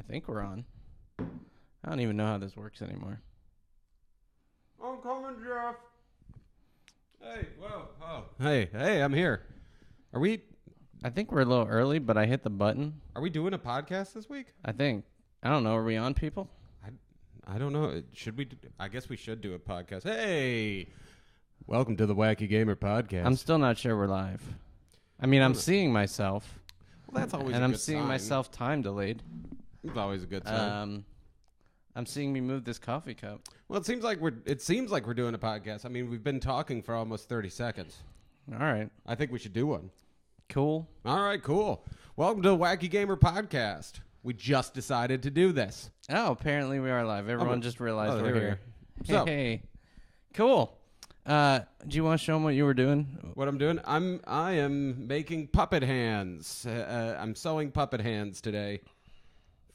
think we're on. I don't even know how this works anymore. I'm coming, Jeff. Hey, whoa, oh. Hey, I'm here. I think we're a little early, but I hit the button. Are we doing a podcast this week? I think. I don't know. Are we on, people? I don't know. Should we? I guess we should do a podcast. Hey, welcome to the Wacky Gamer Podcast. I'm still not sure we're live. I mean, I'm seeing myself. Well, that's always and a I'm good seeing sign. myself time delayed. It's always a good sign. I'm seeing me move this coffee cup. Well, it seems like we're doing a podcast. I mean, we've been talking for almost 30 seconds. All right. I think we should do one. Cool. All right, cool. Welcome to the Wacky Gamer Podcast. We just decided to do this. Oh, apparently we are live. Everyone just realized we're here. So, Hey. Cool. Do you want to show them what you were doing? what I'm doing? I am making puppet hands. I'm sewing puppet hands today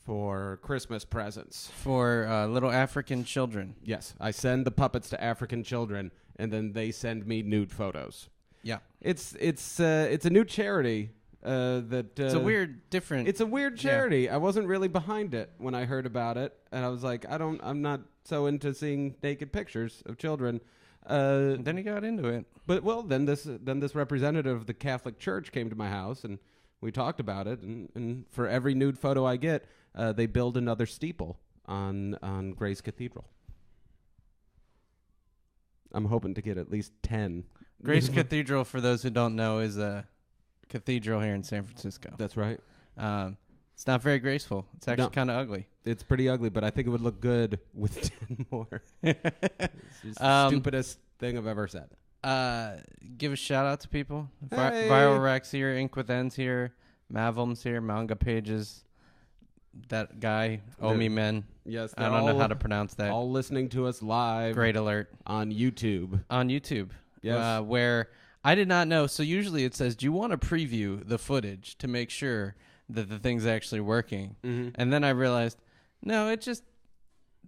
for Christmas presents. For little African children. Yes, I send the puppets to African children, and then they send me nude photos. Yeah. It's a new charity that It's a weird, different. It's a weird charity. Yeah. I wasn't really behind it when I heard about it, and I was like, I'm not so into seeing naked pictures of children. Then he got into it. But then this representative of the Catholic Church came to my house, and we talked about it. And for every nude photo I get, they build another steeple on Grace Cathedral. I'm hoping to get at least 10. Grace Cathedral, for those who don't know, is a cathedral here in San Francisco. That's right. It's not very graceful. It's actually kind of ugly. It's pretty ugly, but I think it would look good with 10 more. It's just the stupidest thing I've ever said. Give a shout out to people. Hey. Viral Rex here, Ink with Ends here, Mavums here, Manga Pages. That guy, Omi Men. Yes, I don't know how to pronounce that. All listening to us live. Great alert. On YouTube. On YouTube. Yes. Where I did not know. So usually it says, do you want to preview the footage to make sure that the thing's actually working? Mm-hmm. And then I realized, no, it just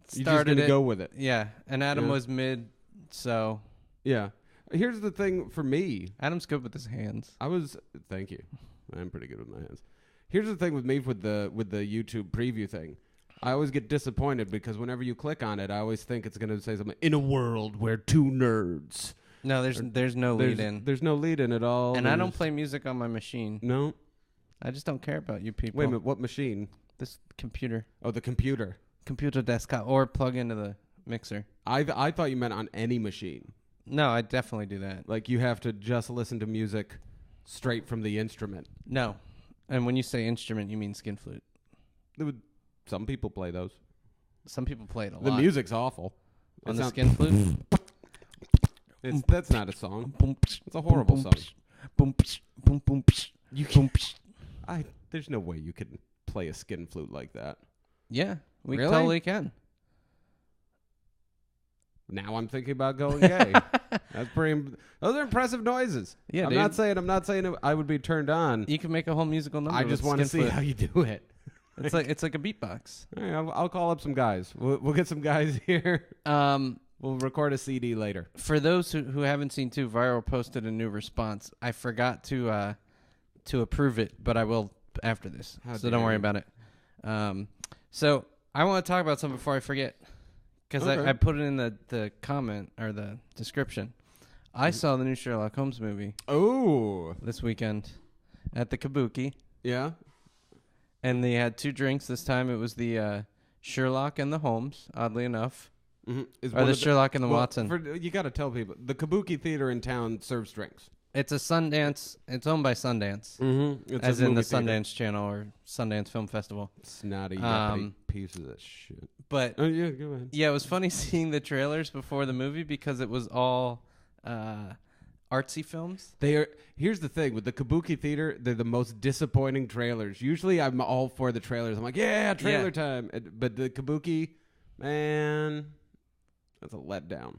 started. You just gonna go with it. Yeah. And Adam was mid, so. Yeah. Here's the thing for me. Adam's good with his hands. Thank you. I'm pretty good with my hands. Here's the thing with me with the YouTube preview thing. I always get disappointed because whenever you click on it, I always think it's going to say something, in a world where two nerds. No, there's no lead in. There's no lead in at all. And I don't play music on my machine. No. I just don't care about you people. Wait a minute, what machine? This computer. Oh, the computer. Computer desktop, or plug into the mixer. I thought you meant on any machine. No, I definitely do that. Like you have to just listen to music straight from the instrument. No. And when you say instrument, you mean skin flute. Some people play those. Some people play it a lot. The music's awful. On the skin flute? That's not a song. It's a horrible song. There's no way you can play a skin flute like that. Yeah, we Really? totally can. Now I'm thinking about going gay. Those are impressive noises. Yeah, I'm not saying I would be turned on. You can make a whole musical number. I just want to see how you do it. It's like a beatbox. All right, I'll call up some guys. We'll get some guys here. We'll record a CD later. For those who haven't seen too, Viral posted a new response. I forgot to approve it, but I will after this. So don't worry about it. So I want to talk about something before I forget. Because I put it in the comment or the description. I saw the new Sherlock Holmes movie. Oh. This weekend at the Kabuki. Yeah. And they had two drinks. This time it was the Sherlock and the Holmes, oddly enough. Mm-hmm. Or the Sherlock and the Watson. You got to tell people. The Kabuki Theater in town serves drinks. It's a Sundance. It's owned by Sundance. Mm-hmm. As in the Sundance Channel or Sundance Film Festival. Snotty, yuppie pieces of shit. But yeah, go ahead. Yeah, it was funny seeing the trailers before the movie because it was all artsy films. Here's the thing with the Kabuki Theater, they're the most disappointing trailers. Usually, I'm all for the trailers. I'm like, yeah, trailer time. But the Kabuki, man, that's a letdown.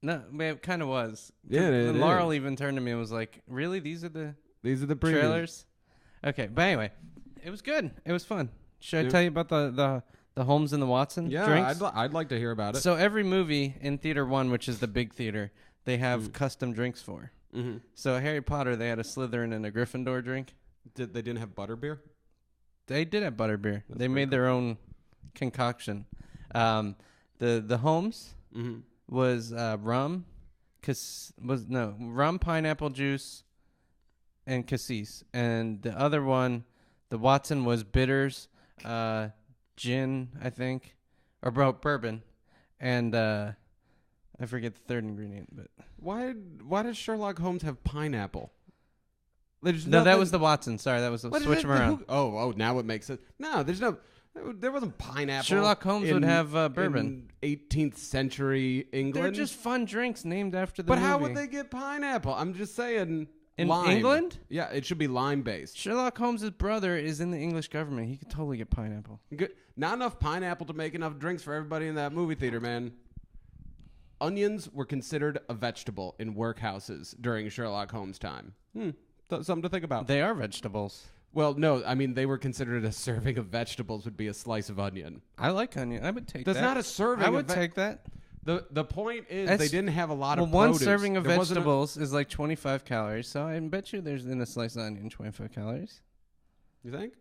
No, man, it kind of was. Yeah, and Laurel even turned to me and was like, "Really? These are the trailers?" Okay, but anyway, it was good. It was fun. Should I tell you about the Holmes and the Watson drinks? Yeah, I'd like to hear about it. So every movie in Theater 1, which is the big theater, they have custom drinks for. Mm-hmm. So Harry Potter, they had a Slytherin and a Gryffindor drink. They didn't have butterbeer? They did have butterbeer. That's they made their own concoction. The Holmes Mm-hmm. was rum, rum, pineapple juice, and cassis, and the other one, the Watson, was bitters, gin, I think, or bourbon, and I forget the third ingredient. But Why does Sherlock Holmes have pineapple? No, that was the Watson. Sorry, that was switch them around. Oh, now it makes it. No, there wasn't pineapple. Sherlock Holmes would have bourbon. In 18th century England. They're just fun drinks named after the But movie. how would they get pineapple? I'm just saying. In lime. England? Yeah, it should be lime based. Sherlock Holmes' brother is in the English government. He could totally get pineapple. Good. Not enough pineapple to make enough drinks for everybody in that movie theater, man. Onions were considered a vegetable in workhouses during Sherlock Holmes' time. Something to think about. They are vegetables. Well, no, I mean, they were considered a serving of vegetables would be a slice of onion. I like onion. I would take that. That's not a serving. I would take that. The point is they didn't have a lot of one produce. serving of vegetables is like 25 calories, so I bet you there's in a slice of onion 25 calories. You think?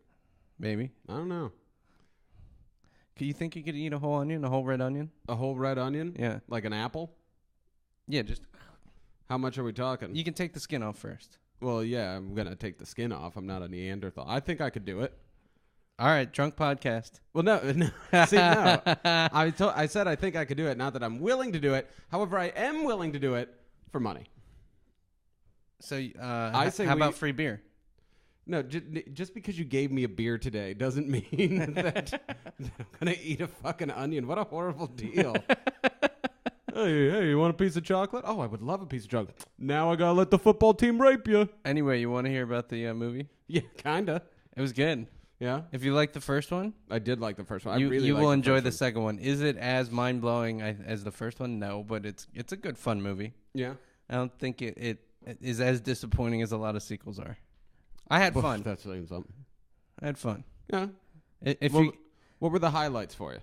Maybe. I don't know. You think you could eat a whole onion, a whole red onion? A whole red onion? Yeah. Like an apple? Yeah, just... How much are we talking? You can take the skin off first. Well, yeah, I'm going to take the skin off. I'm not a Neanderthal. I think I could do it. All right, drunk podcast. Well, no. See, no. I said I think I could do it, not that I'm willing to do it. However, I am willing to do it for money. So, I say how about free beer? No, just because you gave me a beer today doesn't mean that I'm going to eat a fucking onion. What a horrible deal. Hey, you want a piece of chocolate? Oh, I would love a piece of chocolate. Now I got to let the football team rape you. Anyway, you want to hear about the movie? Yeah, kind of. It was good. Yeah? If you liked the first one, I did like the first one. you really will enjoy the first second one. Is it as mind-blowing as the first one? No, but it's a good, fun movie. Yeah? I don't think it is as disappointing as a lot of sequels are. I had fun. That's saying something. I had fun. Yeah. What were the highlights for you?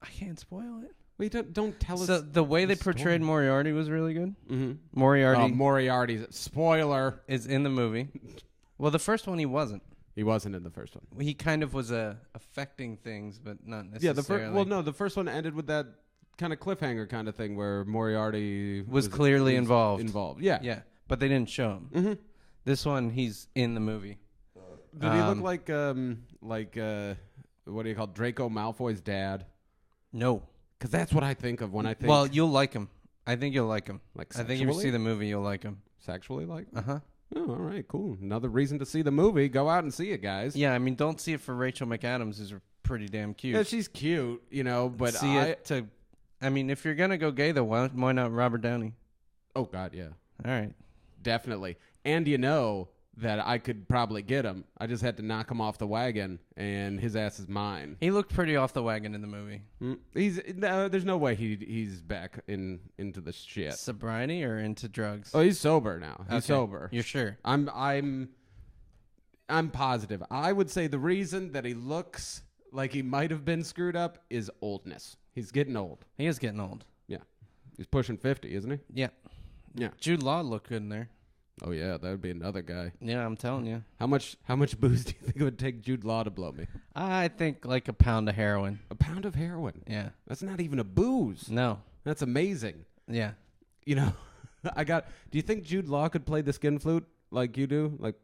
I can't spoil it. Well, don't tell us. So the way they portrayed Moriarty was really good. Mm-hmm. Moriarty's spoiler is in the movie. Well, the first one he wasn't. He wasn't in the first one. He kind of was affecting things, but not necessarily. Yeah, the first one ended with that kind of cliffhanger kind of thing where Moriarty was clearly involved. Yeah. Yeah, but they didn't show him. Mm-hmm. This one, he's in the movie. Did he look like what do you call Draco Malfoy's dad? No. Because that's what I think of when I think... Well, you'll like him. I think you'll like him. Like I think if you see the movie, you'll like him. Sexually like? Uh-huh. Oh, all right, cool. Another reason to see the movie. Go out and see it, guys. Yeah, I mean, don't see it for Rachel McAdams, who's pretty damn cute. Yeah, she's cute, but I mean, if you're going to go gay, though, why not Robert Downey? Oh, God, yeah. All right. Definitely. And that I could probably get him. I just had to knock him off the wagon, and his ass is mine. He looked pretty off the wagon in the movie. There's no way he's back into the shit. Sobriety or into drugs? Oh, he's sober now. He's sober. You're sure? I'm positive. I would say the reason that he looks like he might have been screwed up is oldness. He's getting old. He is getting old. Yeah. He's pushing 50, isn't he? Yeah. Yeah. Jude Law looked good in there. Oh yeah, that would be another guy. Yeah, I'm telling you. How much booze do you think it would take Jude Law to blow me? I think like a pound of heroin. A pound of heroin? Yeah. That's not even a booze. No. That's amazing. Yeah. Do you think Jude Law could play the skin flute like you do? Like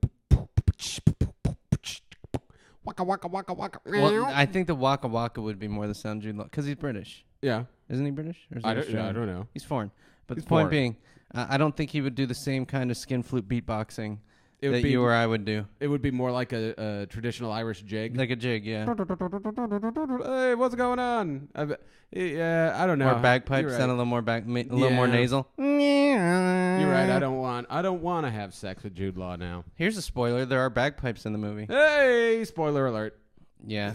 waka waka waka waka. Well, I think the waka waka would be more the sound Jude Law because he's British. Yeah. Isn't he British? Or is I don't know. He's foreign. But the point being, I don't think he would do the same kind of skin flute beatboxing that you or I would do. It would be more like a traditional Irish jig. Like a jig, yeah. Hey, what's going on? I don't know. Or bagpipes, sound a little more more nasal. You're right. I don't want to have sex with Jude Law now. Here's a spoiler: there are bagpipes in the movie. Hey, spoiler alert. Yeah.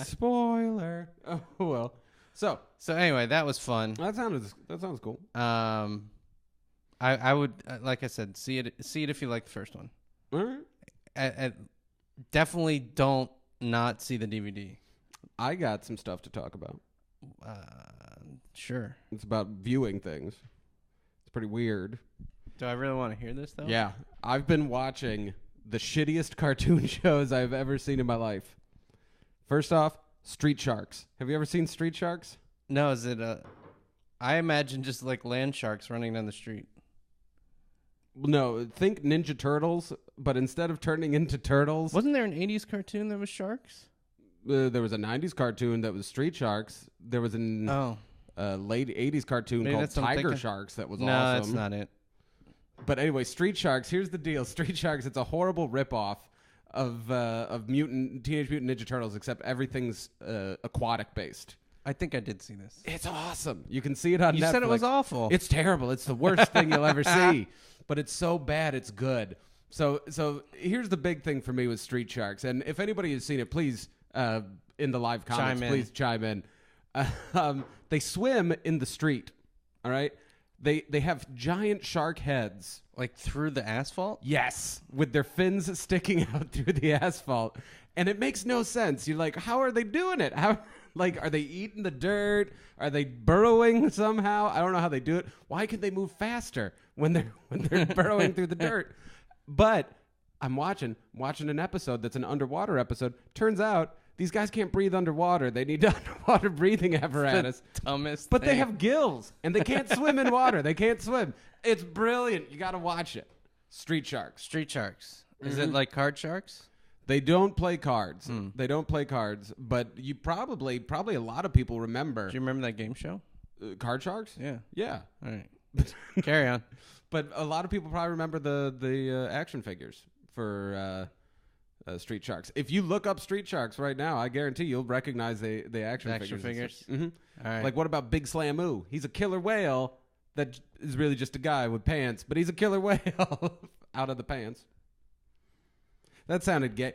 Spoiler. Oh well. So anyway, that was fun. That sounds cool. I would like I said, see it if you like the first one. All right. Definitely don't not see the DVD. I got some stuff to talk about. Sure. It's about viewing things. It's pretty weird. Do I really want to hear this though? Yeah, I've been watching the shittiest cartoon shows I've ever seen in my life First off, street sharks. Have you ever seen street sharks? No, is it I imagine just like land sharks running down the street. No, think Ninja Turtles, but instead of turning into turtles... Wasn't there an 80s cartoon that was sharks? There was a 90s cartoon that was street sharks. There was an late 80s cartoon called Tiger Sharks that was awesome. No, that's not it. But anyway, Street Sharks, here's the deal. Street Sharks, it's a horrible ripoff of Teenage Mutant Ninja Turtles, except everything's aquatic-based. I think I did see this. It's awesome. You can see it on Netflix. You said it was awful. It's terrible. It's the worst thing you'll ever see. But it's so bad, it's good. So here's the big thing for me with Street Sharks. And if anybody has seen it, please, in the live comments, please chime in. They swim in the street, all right? They have giant shark heads. Like through the asphalt? Yes, with their fins sticking out through the asphalt. And it makes no sense. You're like, how are they doing it? How, like, are they eating the dirt? Are they burrowing somehow? I don't know how they do it. Why can they move faster when they're burrowing through the dirt? But I'm watching an episode that's an underwater episode. Turns out these guys can't breathe underwater. They need underwater breathing apparatus. The dumbest But thing. they have gills, and they can't swim in water. They can't swim. It's brilliant. You got to watch it. Street Sharks. Street sharks. Is it like card sharks? They don't play cards. They don't play cards. But you probably a lot of people remember. Do you remember that game show? Card Sharks? Yeah. Yeah. All right. Carry on. But a lot of people probably remember the action figures for Street Sharks. If you look up Street Sharks right now, I guarantee you'll recognize the action figures. Mm-hmm. All right. Like, what about Big Slamoo? He's a killer whale that is really just a guy with pants, but he's a killer whale out of the pants. That sounded gay.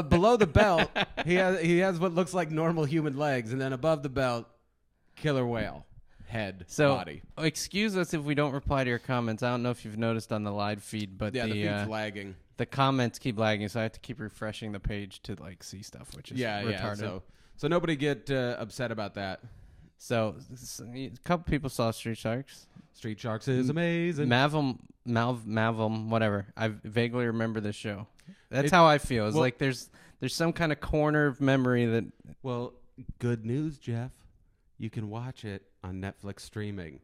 Below the belt, he has what looks like normal human legs, and then above the belt, killer whale head body. Excuse us if we don't reply to your comments. I don't know if you've noticed on the live feed, but the feed's lagging. The comments keep lagging, so I have to keep refreshing the page to like see stuff, which is retarded. Yeah. So nobody get upset about that. So a couple people saw Street Sharks. Street Sharks is amazing. Malvum, whatever. I vaguely remember this show. That's how I feel. It's like there's some kind of corner of memory that. Well, good news, Jeff. You can watch it on Netflix streaming.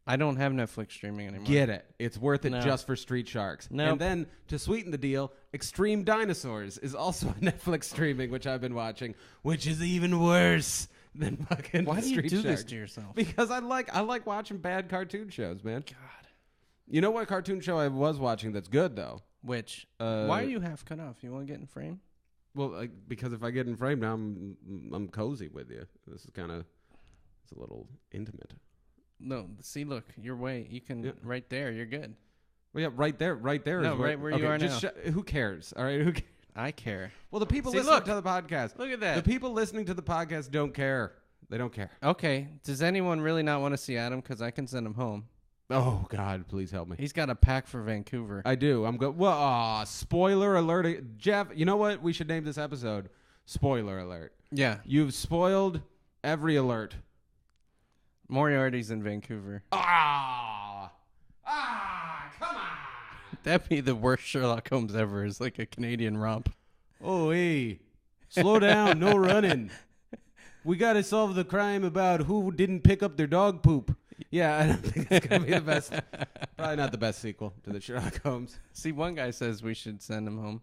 I don't have Netflix streaming anymore. Get it. It's worth it just for Street Sharks. No. And then, to sweeten the deal, Extreme Dinosaurs is also on Netflix streaming, which I've been watching, which is even worse than fucking Why do you Street do Sharks. this to yourself? Because I like watching bad cartoon shows, man. God. You know what cartoon show I was watching that's good, though? Which? Why are you half cut off? You want to get in frame? Well, because if I get in frame now, I'm cozy with you. This is it's a little intimate. No, see, look, your way. You can right there. You're good. Well, yeah, right there. No, right where you are now. Who cares? All right, who cares? I care. Well, the people listening to the podcast. Look at that. The people listening to the podcast don't care. They don't care. Okay. Does anyone really not want to see Adam? Because I can send him home. Oh, God, please help me. He's got a pack for Vancouver. I do. I'm good. Well, spoiler alert. Jeff, you know what? We should name this episode Spoiler Alert. Yeah. You've spoiled every alert. Moriarty's in Vancouver. Come on. That'd be the worst Sherlock Holmes ever. It's like a Canadian romp. Oh, hey. Slow down. No running. We got to solve the crime about who didn't pick up their dog poop. Yeah, I don't think it's going to be the best. Probably not the best sequel to the Sherlock Holmes. See, one guy says we should send him home.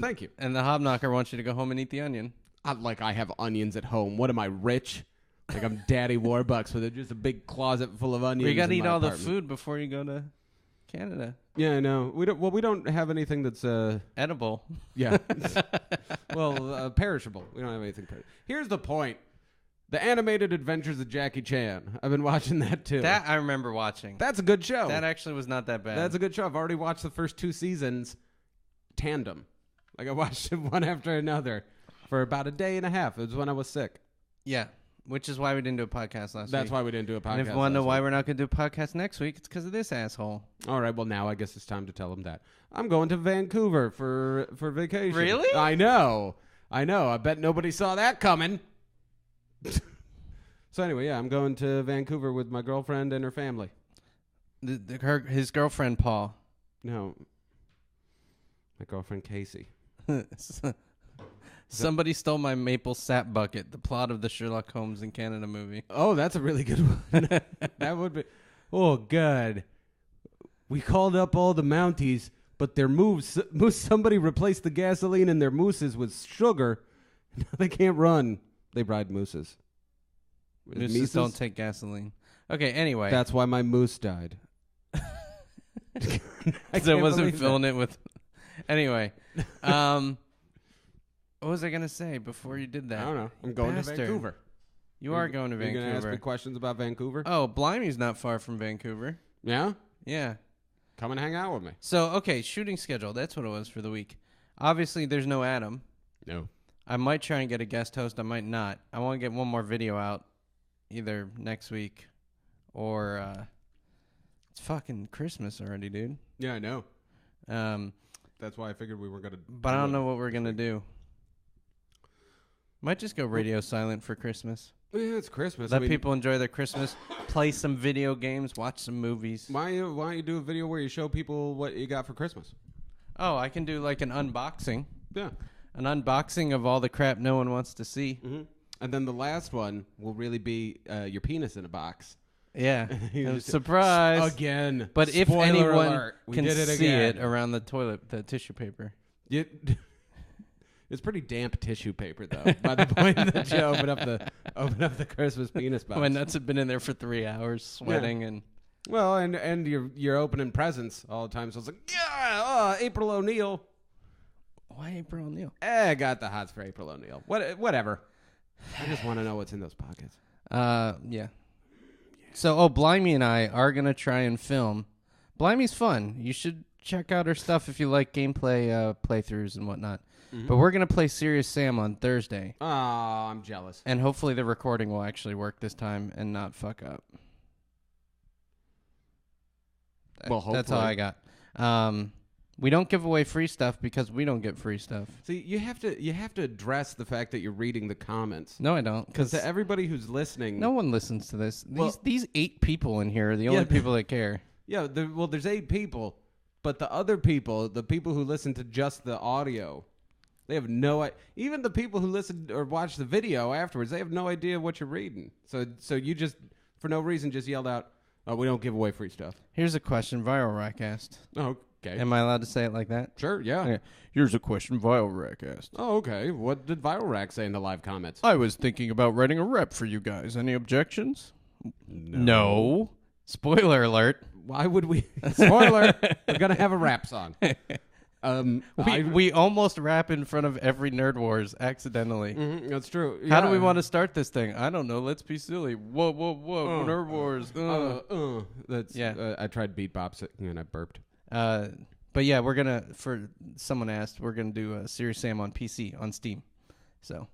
Thank you. And the hobknocker wants you to go home and eat the onion. I have onions at home. What am I, rich? Like I'm Daddy Warbucks with just a big closet full of onions. You got to eat all apartment. the food before you go to Canada. Yeah, I know. We don't have anything that's edible. Yeah. Well, perishable. We don't have anything perishable. Here's the point. The Animated Adventures of Jackie Chan. I've been watching that too. That I remember watching. That's a good show. That actually was not that bad. That's a good show. I've already watched the first 2 seasons tandem. Like I watched them one after another for about a day and a half. It was when I was sick. Yeah. Which is why we didn't do a podcast last week. That's why we didn't do a podcast. And if you want to know why we're not going to do a podcast next week, it's because of this asshole. All right, well, now I guess it's time to tell him that. I'm going to Vancouver for vacation. Really? I know. I bet nobody saw that coming. So anyway, yeah, I'm going to Vancouver with my girlfriend and her family. His girlfriend, Paul. No. My girlfriend, Casey. Somebody stole my maple sap bucket, the plot of the Sherlock Holmes in Canada movie. Oh, that's a really good one. That would be. Oh, God. We called up all the Mounties, but their somebody replaced the gasoline in their mooses with sugar. Now they can't run. They ride mooses. Mooses don't take gasoline. Okay, anyway. That's why my moose died. I wasn't filling it with... Anyway. What was I going to say before you did that? I don't know. I'm going to Vancouver. You are going to Vancouver. You're going to ask me questions about Vancouver? Oh, Blimey's not far from Vancouver. Yeah? Yeah. Come and hang out with me. So, okay, shooting schedule. That's what it was for the week. Obviously, there's no Adam. No. I might try and get a guest host. I might not. I want to get one more video out either next week or it's fucking Christmas already, dude. Yeah, I know. That's why I figured we were going to... But I don't know what we're going to do. Might just go radio silent for Christmas. Yeah, it's Christmas. Let people enjoy their Christmas. Play some video games. Watch some movies. Why don't you do a video where you show people what you got for Christmas? Oh, I can do like an unboxing. Yeah. An unboxing of all the crap no one wants to see. Mm-hmm. And then the last one will really be your penis in a box. Yeah. Surprise. Again. But if Spoiler anyone alert. can see it around the toilet, the tissue paper. It's pretty damp tissue paper, though. By the point that you open up the Christmas penis box. My nuts have been in there for 3 hours, sweating and. Well, and you're opening presents all the time, so it's like, yeah, April O'Neil. Why April O'Neil? I got the hots for April O'Neil. Whatever. I just want to know what's in those pockets. Yeah. So, Blimey and I are gonna try and film. Blimey's fun. You should check out her stuff if you like gameplay playthroughs and whatnot. Mm-hmm. But we're going to play Serious Sam on Thursday. Oh, I'm jealous. And hopefully the recording will actually work this time and not fuck up. Well, hopefully. That's all I got. We don't give away free stuff because we don't get free stuff. See, you have to address the fact that you're reading the comments. No, I don't. Because to everybody who's listening... No one listens to this. These 8 people in here are the only people that care. Yeah, there's 8 people. But the other people, the people who listen to just the audio... They have no idea. Even the people who listen or watch the video afterwards, they have no idea what you're reading. So you just, for no reason, just yelled out, "Oh, we don't give away free stuff." Here's a question Viral Rack asked. Oh, okay. Am I allowed to say it like that? Sure, yeah. Okay. Here's a question Viral Rack asked. Oh, okay. What did Viral Rack say in the live comments? I was thinking about writing a rep for you guys. Any objections? No. Spoiler alert. Why would we? Spoiler. We're going to have a rap song. We almost rap in front of every Nerd Wars accidentally. Mm-hmm, that's true. How do we want to start this thing? I don't know. Let's be silly. Whoa, Nerd Wars. That's I tried beatboxing and I burped. But yeah, we're gonna. For someone asked, we're gonna do a Serious Sam on PC on Steam. So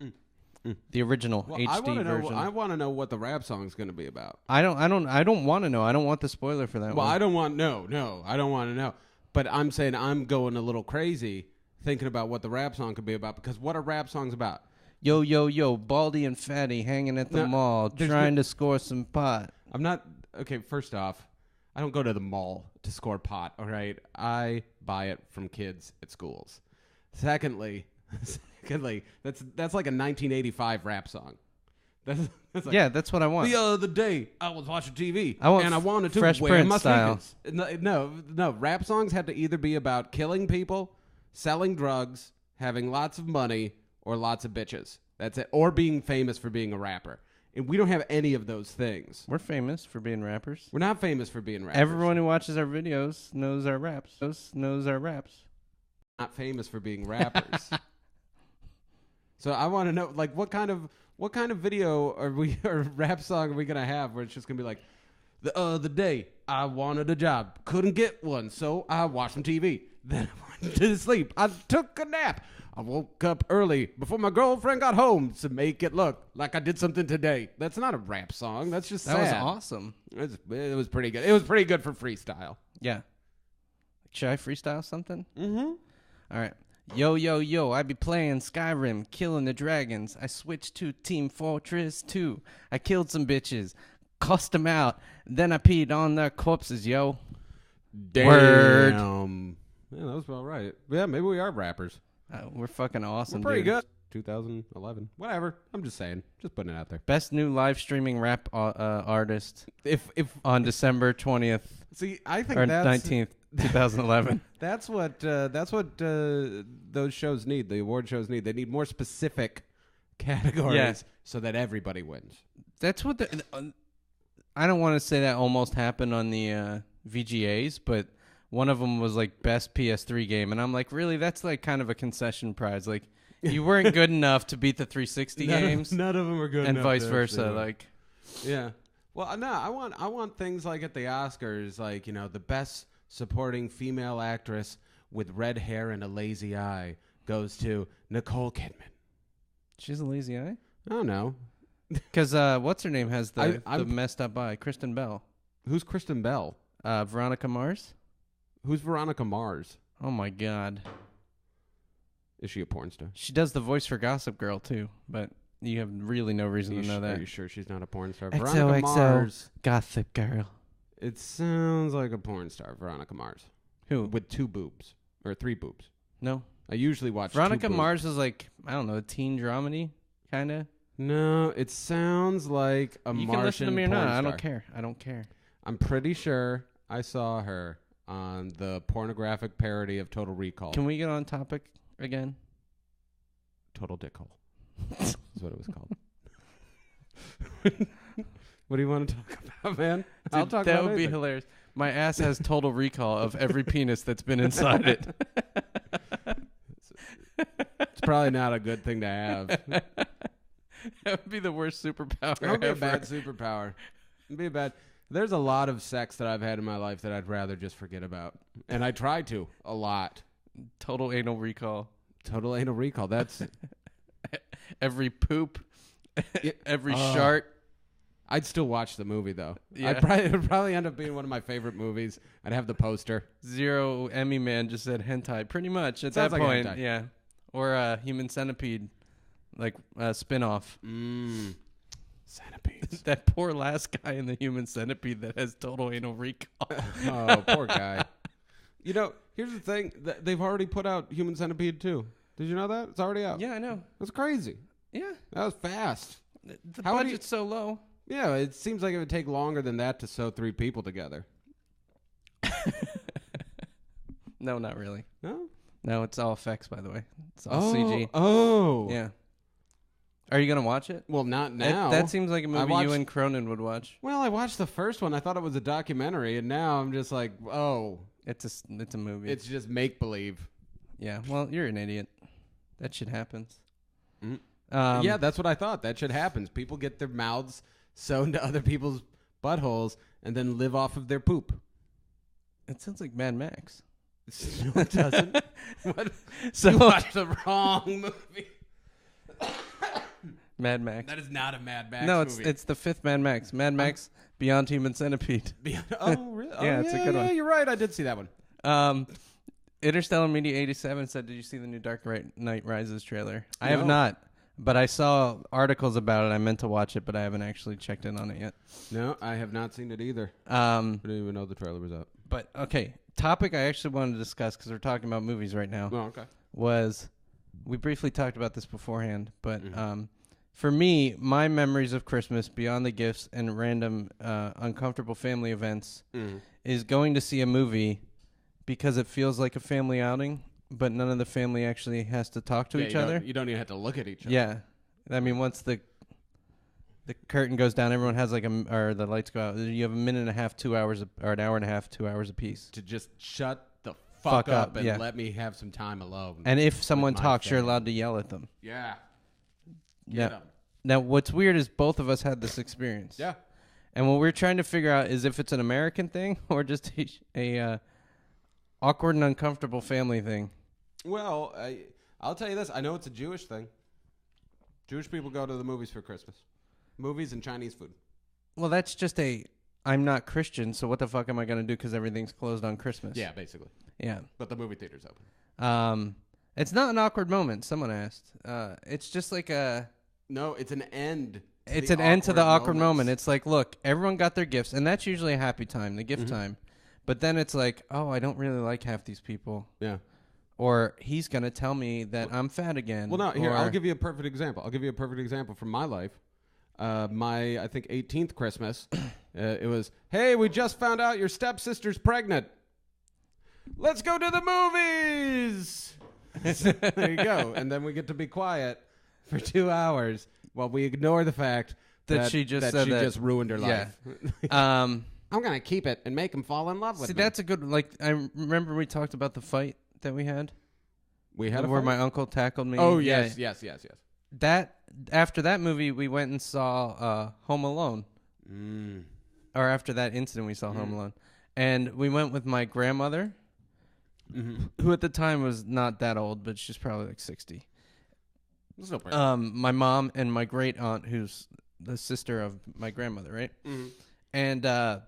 the original HD version. I want to know what the rap song is gonna be about. I don't want to know. I don't want the spoiler for that. Well, I don't want I don't want to know. But I'm saying I'm going a little crazy thinking about what the rap song could be about, because what are rap songs about? Yo, yo, yo, Baldy and Fatty hanging at the mall trying to score some pot. I'm not... Okay, first off, I don't go to the mall to score pot, all right? I buy it from kids at schools. Secondly, that's like a 1985 rap song. That's like, that's what I want. The other day, I was watching TV, and I wanted to Fresh wear Prince my style. sneakers. No. Rap songs have to either be about killing people, selling drugs, having lots of money, or lots of bitches. That's it. Or being famous for being a rapper. And we don't have any of those things. We're famous for being rappers. We're not famous for being rappers. Everyone who watches our videos knows our raps. Not famous for being rappers. So I want to know, like, what kind of video or rap song are we gonna have where it's just gonna be like, the other day I wanted a job, couldn't get one, so I watched some TV. Then I went to sleep. I took a nap. I woke up early before my girlfriend got home to make it look like I did something today. That's not a rap song. That's just sad. That was awesome. It was pretty good. It was pretty good for freestyle. Yeah. Should I freestyle something? Mm-hmm. All right. Yo, yo, yo, I be playing Skyrim, killing the dragons. I switched to Team Fortress 2. I killed some bitches, cussed them out, then I peed on their corpses, yo. Damn. Word. Yeah, that was all right. Yeah, maybe we are rappers. We're fucking awesome, We're pretty dude. good. 2011. Whatever. I'm just saying. Just putting it out there. Best new live streaming rap artist If on December 20th see, I think or that's 19th, 2011. that's what those shows need. The award shows need. They need more specific categories so that everybody wins. That's what I don't want to say that almost happened on the VGAs, but one of them was like best PS3 game, and I'm like, really? That's like kind of a concession prize. Like, you weren't good enough to beat the 360 games. None of them are good and enough. vice versa. Like, yeah. Well, no, I want things like at the Oscars, like, you know, the best supporting female actress with red hair and a lazy eye goes to Nicole Kidman. she's a lazy eye. I don't know. Because what's her name has the messed up eye? Kristen Bell. Who's Kristen Bell? Veronica Mars. Who's Veronica Mars? Oh my God. Is she a porn star? She does the voice for Gossip Girl too, but you have really no reason to know that. Are you sure she's not a porn star? XOXO Veronica Mars. Gossip Girl. It sounds like a porn star, Veronica Mars. Who? With 2 boobs. Or 3 boobs. No. I usually watch Veronica 2 boobs. Mars is like, I don't know, a teen dramedy, kind of. No, it sounds like a You Martian can listen to me or porn not. star. I don't care. I don't care. I'm pretty sure I saw her on the pornographic parody of Total Recall. Can we get on topic again? Total Dickhole. That's what it was called. What do you want to talk about, man? I'll talk that about would be anything. hilarious. My ass has total recall of every penis that's been inside it. It's probably not a good thing to have. That would be the worst superpower It would be a ever. bad superpower. It'd be a bad. There's a lot of sex that I've had in my life that I'd rather just forget about, and I try to a lot. Total anal recall. Total anal recall. That's Every poop, every shart. I'd still watch the movie though. Yeah. It would probably end up being one of my favorite movies. I'd have the poster. Zero Emmy Man just said hentai. Pretty much at Sounds that like point, hentai. yeah. Or Human Centipede, like spin-off. Centipedes. That poor last guy in the Human Centipede that has total anal recall. Oh, poor guy. You know, here's the thing. They've already put out Human Centipede 2. Did you know that? It's already out. Yeah, I know. That's crazy. Yeah. That was fast. The How would budget's so low. Yeah, it seems like it would take longer than that to sew 3 people together. No, not really. No? No, it's all effects, by the way. It's all CG. Oh. Yeah. Are you going to watch it? Well, not now. That seems like a movie watched- you and Cronin would watch. Well, I watched the first one. I thought it was a documentary, and now I'm just like, oh, It's a movie. it's just make-believe. Yeah, well, you're an idiot. That shit happens. Mm. Um, Yeah, that's what I thought. That shit happens. People get their mouths sewn to other people's buttholes and then live off of their poop. It sounds like Mad Max. No, it doesn't. What? So You watched the wrong movie. Mad Max. That is not a Mad Max No, movie. it's the 5th Mad Max. Mad Max Beyond Human Centipede. Oh, really? Oh, Yeah, it's a good one. Yeah, you're right. I did see that one. Interstellar Media 87 said, "Did you see the new Dark Knight Rises trailer?" I have No. not, but I saw articles about it. I meant to watch it, but I haven't actually checked in on it yet. No, I have not seen it either. I didn't even know the trailer was up. But okay, topic I actually wanted to discuss because we're talking about movies right now. Oh, okay. Was we briefly talked about this beforehand, but Mhm. for me, my memories of Christmas beyond the gifts and random uncomfortable family events is going to see a movie because it feels like a family outing, but none of the family actually has to talk to each other. You don't even have to look at each other. Yeah, I mean, once the curtain goes down, everyone has like or the lights go out. You have a minute and a half, 2 hours, or an hour and a half, 2 hours apiece. To just shut the fuck up and yeah. let me have some time alone. And if someone my talks, you're family. allowed to yell at them. Yeah. Yeah. Get 'em. Now, what's weird is both of us had this experience. Yeah. And what we're trying to figure out is if it's an American thing or just a awkward and uncomfortable family thing. Well, I'll tell you this. I know it's a Jewish thing. Jewish people go to the movies for Christmas. Movies and Chinese food. Well, that's just I'm not Christian, so what the fuck am I going to do because everything's closed on Christmas? Yeah, basically. Yeah. But the movie theater's open. It's not an awkward moment, someone asked. It's just like No, it's an end. It's an end to the awkward moment. It's like, look, everyone got their gifts, and that's usually a happy time, the gift time. But then it's like, oh, I don't really like half these people. Yeah. or he's going to tell me that I'm fat again. Well, no, here, I'll give you a perfect example. From my life. My, I think, 18th Christmas, it was, hey, we just found out your stepsister's pregnant. Let's go to the movies. There you go. And then we get to be quiet for 2 hours while we ignore the fact that she just ruined her life. I'm going to keep it and make him fall in love with me. See, that's a good, like, I remember we talked about the fight that we had. We had where my uncle tackled me. Oh, yes. That, after that movie, we went and saw Home Alone. Or after that incident, we saw Home Alone. And we went with my grandmother, who at the time was not that old, but she's probably like 60. My mom and my great aunt, who's the sister of my grandmother, right? And the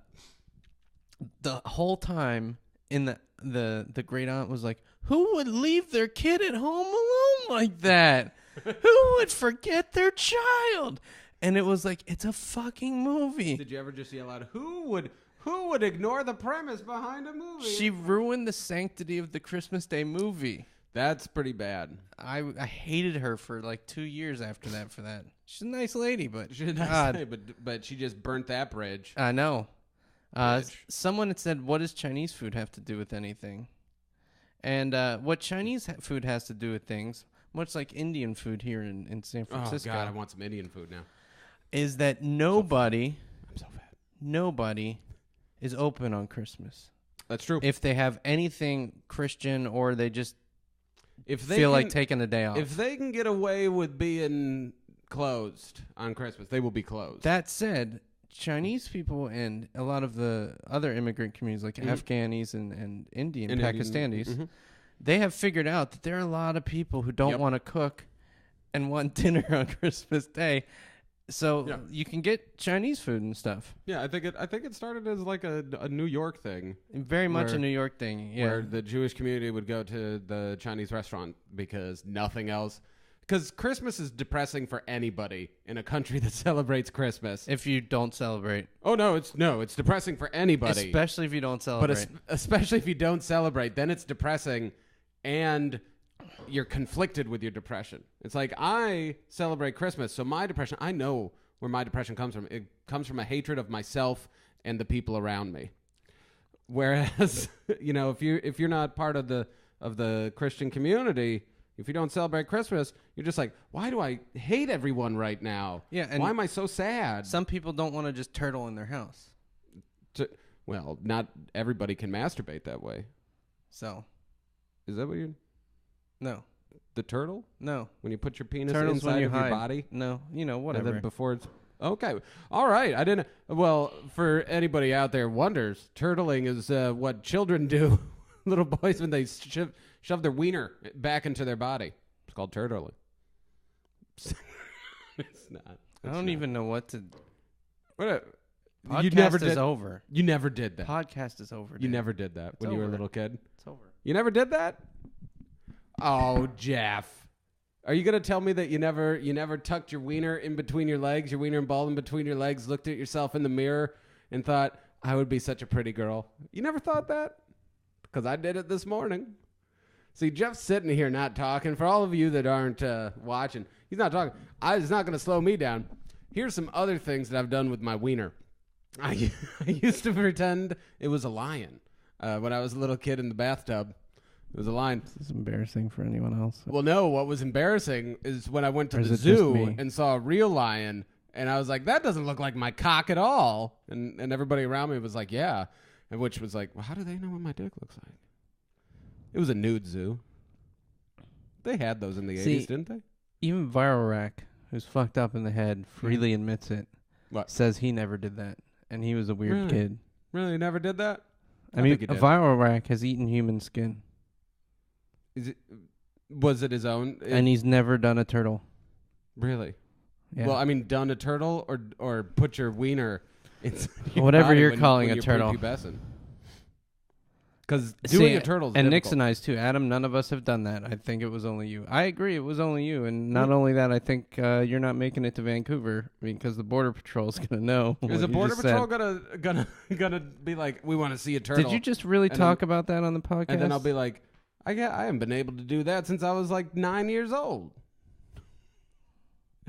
whole time in the great aunt was like, who would leave their kid at home alone like that? Who would forget their child? And it was like, it's a fucking movie. Did you ever just yell out, who would ignore the premise behind a movie? She ruined the sanctity of the Christmas Day movie. That's pretty bad. I hated her for like 2 years after that for that. She's a nice lady, but but she just burnt that bridge. I know. Someone had said, what does Chinese food have to do with anything? And what Chinese food has to do with things, much like Indian food here in San Francisco. Oh, God, I want some Indian food now. Is that nobody... I'm so fat. Nobody is open on Christmas. That's true. If they have anything Christian or they just feel like taking a day off. If they can get away with being closed on Christmas, they will be closed. That said, Chinese people and a lot of the other immigrant communities like Afghanis and Indian, Pakistanis, they have figured out that there are a lot of people who don't want to cook and want dinner on Christmas Day. So you can get Chinese food and stuff. Yeah, I think it started as like a New York thing. Very much a New York thing. Yeah, where the Jewish community would go to the Chinese restaurant because nothing else. Because Christmas is depressing for anybody in a country that celebrates Christmas. If you don't celebrate. Oh it's depressing for anybody. Especially if you don't celebrate. But especially if you don't celebrate, then it's depressing, and you're conflicted with your depression. It's like, I celebrate Christmas, so my depression, I know where my depression comes from. It comes from a hatred of myself and the people around me. Whereas, if you're not part of the Christian community, if you don't celebrate Christmas, you're just like, why do I hate everyone right now? Yeah, and why am I so sad? Some people don't want to just turtle in their house. Well, not everybody can masturbate that way. So, is that what you're? No. The turtle? No. When you put your penis Turtles inside of your body? No. Whatever. And then before it's... Okay. All right. I didn't... Well, for anybody out there wonders, turtling is what children do, little boys, when they shove their wiener back into their body. It's called turtling. It's not. I don't even know what to... What? Podcast is over. You never did that. Podcast is over. You never did that when you were a little kid? It's over. You never did that? Oh, Jeff. Are you going to tell me that you never tucked your wiener in between your legs, your wiener and ball in between your legs, looked at yourself in the mirror and thought, I would be such a pretty girl? You never thought that? Because I did it this morning. See, Jeff's sitting here not talking. For all of you that aren't watching, he's not talking. It's not going to slow me down. Here's some other things that I've done with my wiener. I used to pretend it was a lion when I was a little kid in the bathtub. It was a lion. This is embarrassing for anyone else. Well, no, what was embarrassing is when I went to the zoo and saw a real lion, and I was like, that doesn't look like my cock at all. And everybody around me was like, yeah. And which was like, well, how do they know what my dick looks like? It was a nude zoo. They had those in the 80s, didn't they? Even Viral Rack, who's fucked up in the head, freely admits it. What? Says he never did that. And he was a weird kid. Really? Never did that? I mean, a Viral Rack has eaten human skin. Was it his own? And he's never done a turtle. Really? Yeah. Well, I mean, done a turtle or put your wiener inside your whatever body you're calling a turtle. Because doing a turtle is and difficult. Nick's and I's too. Adam, none of us have done that. I think it was only you. I agree, it was only you. And not only that, I think you're not making it to Vancouver because the Border Patrol is going to know. Is the Border Patrol gonna be like, we want to see a turtle? Did you just really talk about that on the podcast? And then I'll be like, I haven't been able to do that since I was like 9 years old.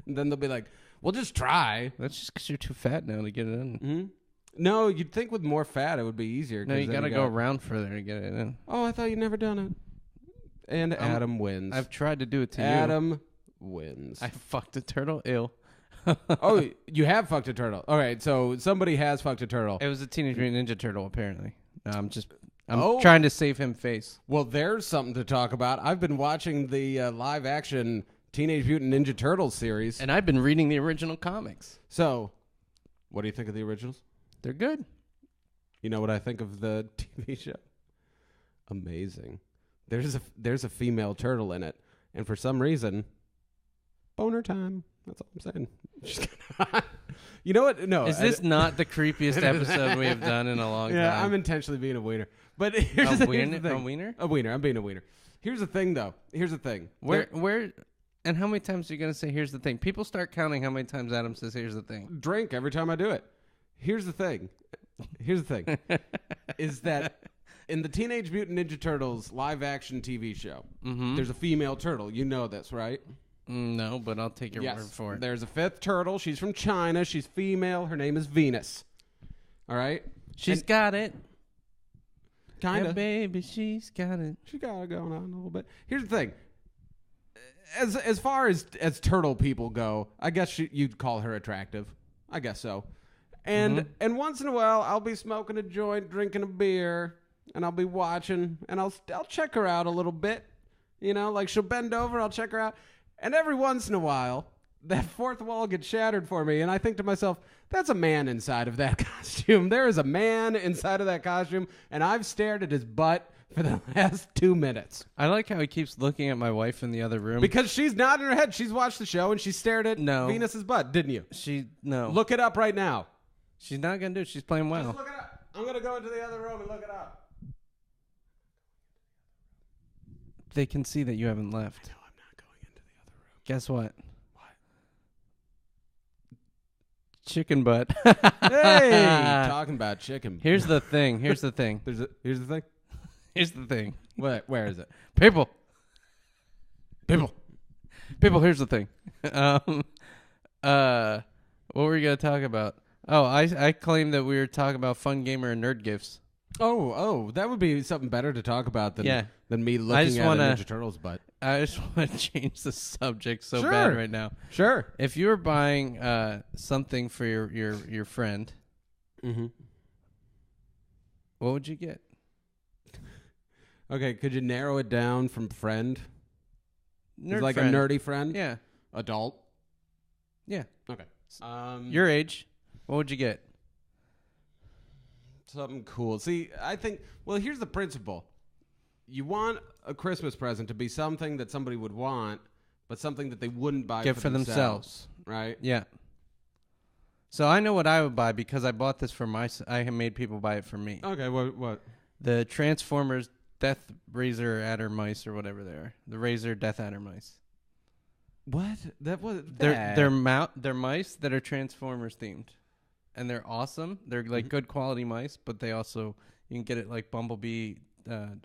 And then they'll be like, well, just try. That's just because you're too fat now to get it in. Mm-hmm. No, you'd think with more fat it would be easier. No, you got to go around further to get it in. Oh, I thought you'd never done it. And Adam wins. I've tried to do it to Adam wins. I fucked a turtle. Ew. Oh, you have fucked a turtle. All right, so somebody has fucked a turtle. It was a Teenage Mutant Ninja Turtle, apparently. No, I'm trying to save him face. Well, there's something to talk about. I've been watching the live-action Teenage Mutant Ninja Turtles series. And I've been reading the original comics. So, what do you think of the originals? They're good. You know what I think of the TV show? Amazing. There's a female turtle in it, and for some reason, boner time. That's all I'm saying. You know what? No. Is this not the creepiest episode we have done in a long time? Yeah, I'm intentionally being a wiener. But here's the thing. A wiener? A wiener. I'm being a wiener. Here's the thing, though. Here's the thing. Where, and how many times are you going to say, here's the thing? People start counting how many times Adam says, here's the thing. Drink every time I do it. Here's the thing. Is that in the Teenage Mutant Ninja Turtles live-action TV show, there's a female turtle. You know this, right? No, but I'll take your word for it. There's a fifth turtle. She's from China. She's female. Her name is Venus. All right? She's got it. Kind of. Yeah, baby, she's got it. She got it going on a little bit. Here's the thing. As far as turtle people go, I guess you'd call her attractive. I guess so. And once in a while, I'll be smoking a joint, drinking a beer, and I'll be watching, and I'll check her out a little bit. You know, like she'll bend over, I'll check her out. And every once in a while, that fourth wall gets shattered for me, and I think to myself, that's a man inside of that costume. There is a man inside of that costume, and I've stared at his butt for the last 2 minutes. I like how he keeps looking at my wife in the other room. Because she's nodding her head. She's watched the show, and she stared at Venus's butt, didn't you? No. Look it up right now. She's not going to do it. She's playing well. Just look it up. I'm going to go into the other room and look it up. They can see that you haven't left. I know I'm not going into the other room. Guess what? What? Chicken butt. Hey! Talking about chicken. Here's the thing. Here's the thing. Here's the thing? Here's the thing. Where is it? People, here's the thing. What were we going to talk about? Oh, I claimed that we were talking about Fun Gamer and Nerd Gifts. Oh, that would be something better to talk about than me looking at a Ninja Turtles butt. I just want to change the subject so bad right now. Sure. If you were buying something for your friend, what would you get? Okay, could you narrow it down from friend? Nerd friend. A nerdy friend? Yeah. Adult? Yeah. Okay. Your age, what would you get? Something cool. See, I think, well, here's the principle. You want a Christmas present to be something that somebody would want, but something that they wouldn't buy for themselves. Right? Yeah. So I know what I would buy because I bought this for I have made people buy it for me. Okay, what? The Transformers Death Razor Adder Mice or whatever they are. The Razor Death Adder Mice. What? They're mice that are Transformers themed. And they're awesome. They're like good quality mice, but they also, you can get it like Bumblebee,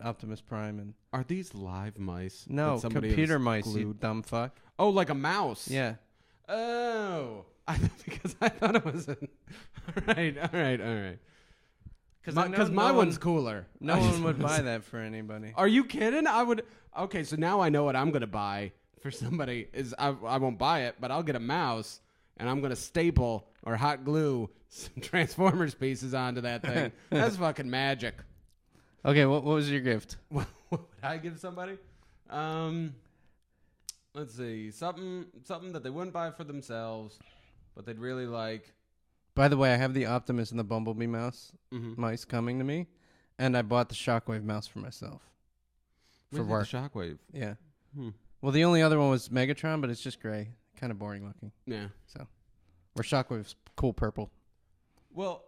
Optimus Prime. And are these live mice? No, computer mice, you dumb fuck. Oh, like a mouse? Yeah. Oh. Because I thought it was All right. Because my one's cooler. No one would buy that for anybody. Are you kidding? I would. Okay, so now I know what I'm going to buy for somebody. I won't buy it, but I'll get a mouse, and I'm going to staple or hot glue some Transformers pieces onto that thing. That's fucking magic. Okay, what was your gift? What would I give somebody? Let's see. Something that they wouldn't buy for themselves, but they'd really like. By the way, I have the Optimus and the Bumblebee mice coming to me, and I bought the Shockwave mouse for myself. For work. The Shockwave? Yeah. Well, the only other one was Megatron, but it's just gray. Kind of boring looking. Yeah. So, or Shockwave's cool purple. Well,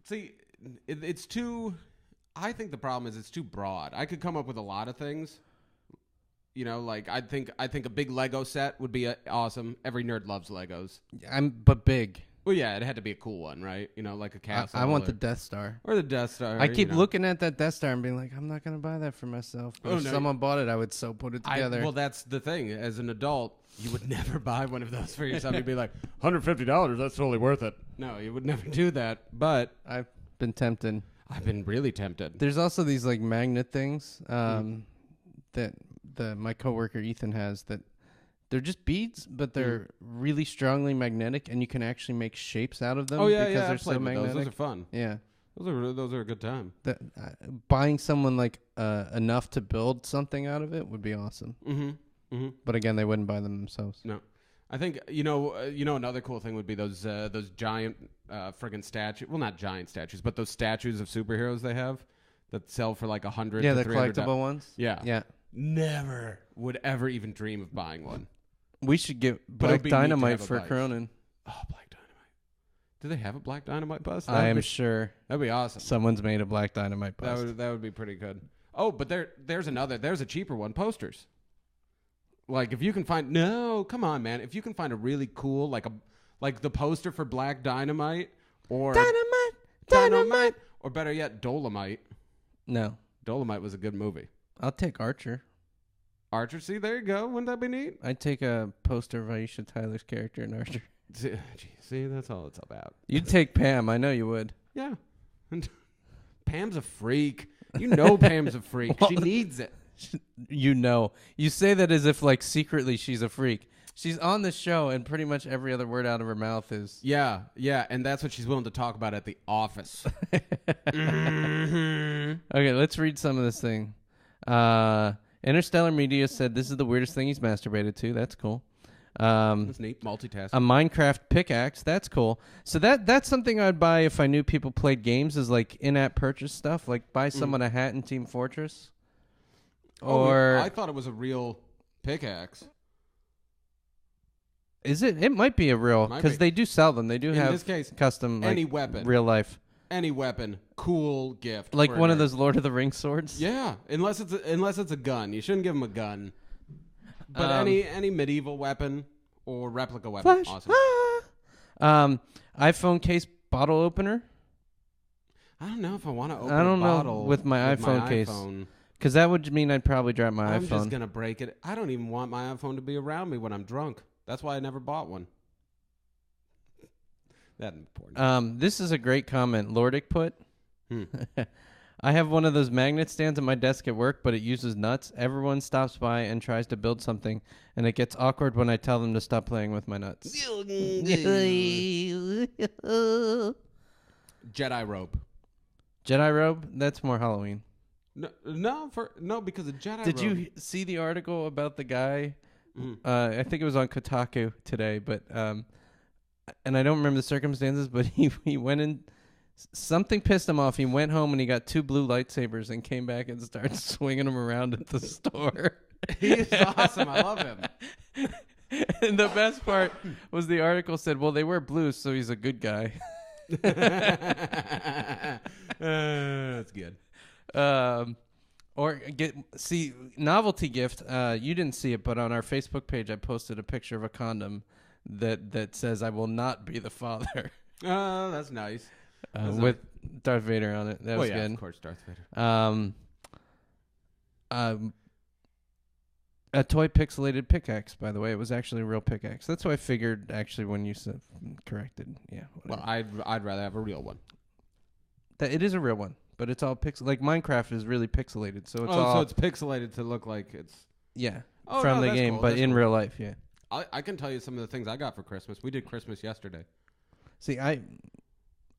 see, it's too... I think the problem is it's too broad. I could come up with a lot of things. You know, like I think a big Lego set would be awesome. Every nerd loves Legos. But big. Well, yeah, it had to be a cool one, right? You know, like a castle. I want the Death Star. Or the Death Star. I keep looking at that Death Star and being like, I'm not going to buy that for myself. But if someone bought it, I would so put it together. Well, that's the thing. As an adult, you would never buy one of those for yourself. You'd be like, $150, that's totally worth it. No, you would never do that. But I've been tempted. I've been really tempted. There's also these like magnet things that my coworker Ethan has that they're just beads, but they're really strongly magnetic, and you can actually make shapes out of them. Oh yeah, because yeah. they're so magnetic. Those are fun. Yeah, those are a good time. Buying someone like enough to build something out of it would be awesome. But again, they wouldn't buy them themselves. No, I think you know another cool thing would be those giant friggin' statues. Well, not giant statues, but those statues of superheroes they have that sell for like $100. Yeah, to the $300. collectible ones. Yeah. Never would ever even dream of buying one. We should get Black Dynamite for Cronin. Oh, Black Dynamite. Do they have a Black Dynamite bust? I am sure. That'd be awesome. Someone's made a Black Dynamite bust. That would be pretty good. Oh, but there's a cheaper one, posters. Like if you can find come on, man. If you can find a really cool like the poster for Black Dynamite or Dynamite or better yet Dolomite. No. Dolomite was a good movie. I'll take Archer. Archer, see, there you go. Wouldn't that be neat? I'd take a poster of Aisha Tyler's character in Archer. See, that's all it's about. You'd take Pam. I know you would. Yeah. Pam's a freak. You know Pam's a freak. She needs it. You know. You say that as if, like, secretly she's a freak. She's on the show, and pretty much every other word out of her mouth is... Yeah, and that's what she's willing to talk about at the office. Okay, let's read some of this thing. Interstellar Media said this is the weirdest thing he's masturbated to. That's cool. That's neat. Multitasking. A Minecraft pickaxe. That's cool. So that's something I'd buy if I knew people played games, is like in-app purchase stuff. Like buy someone a hat in Team Fortress. Or I thought it was a real pickaxe. Is it? It might be a real, because they do sell them. They do have this case, custom any weapon, real life. Any weapon, cool gift. Like one of those Lord of the Rings swords. Yeah, unless it's a gun, you shouldn't give them a gun. But any medieval weapon or replica weapon, Flash. awesome. iPhone case bottle opener. I don't know if I want to open a bottle with my iPhone case, because that would mean I'd probably drop my iPhone. I'm just gonna break it. I don't even want my iPhone to be around me when I'm drunk. That's why I never bought one. That important. This is a great comment. Lordic put. I have one of those magnet stands at my desk at work, but it uses nuts. Everyone stops by and tries to build something, and it gets awkward when I tell them to stop playing with my nuts. Jedi robe. Jedi robe? That's more Halloween. No, because a Jedi robe. Did you see the article about the guy? I think it was on Kotaku today, but and I don't remember the circumstances, but he went in. Something pissed him off. He went home and he got 2 blue lightsabers and came back and started swinging them around at the store. He is awesome. I love him. And the best part was the article said, well, they wear blues, so he's a good guy. That's good. Or novelty gift. You didn't see it, but on our Facebook page, I posted a picture of a condom that says, "I will not be the father." Oh, that's nice. With Darth Vader on it. That was good. Of course, Darth Vader. A toy pixelated pickaxe, by the way. It was actually a real pickaxe. That's what I figured, actually, when you said corrected. Yeah. Whatever. Well, I'd rather have a real one. It is a real one, but it's all pixel. Like Minecraft is really pixelated, so it's so it's pixelated to look like it's from the game, but in real life, yeah. I can tell you some of the things I got for Christmas. We did Christmas yesterday. See, I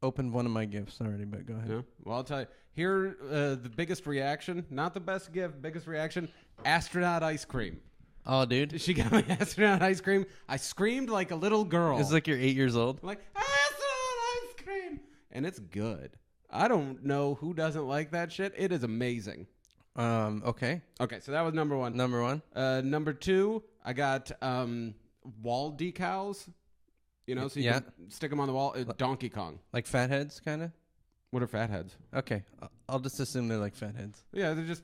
opened one of my gifts already, but go ahead. Yeah. Well, I'll tell you. Here, the biggest reaction, not the best gift, biggest reaction, astronaut ice cream. Oh, dude. She got me astronaut ice cream. I screamed like a little girl. It's like you're 8 years old. I'm like, astronaut ice cream. And it's good. I don't know who doesn't like that shit. It is amazing. Okay. Okay, so that was number one. Number one. Number two, I got wall decals. You know, so you can stick them on the wall. Donkey Kong. Like fatheads, kind of? What are fatheads? Okay. I'll just assume they're like fatheads. Yeah, they're just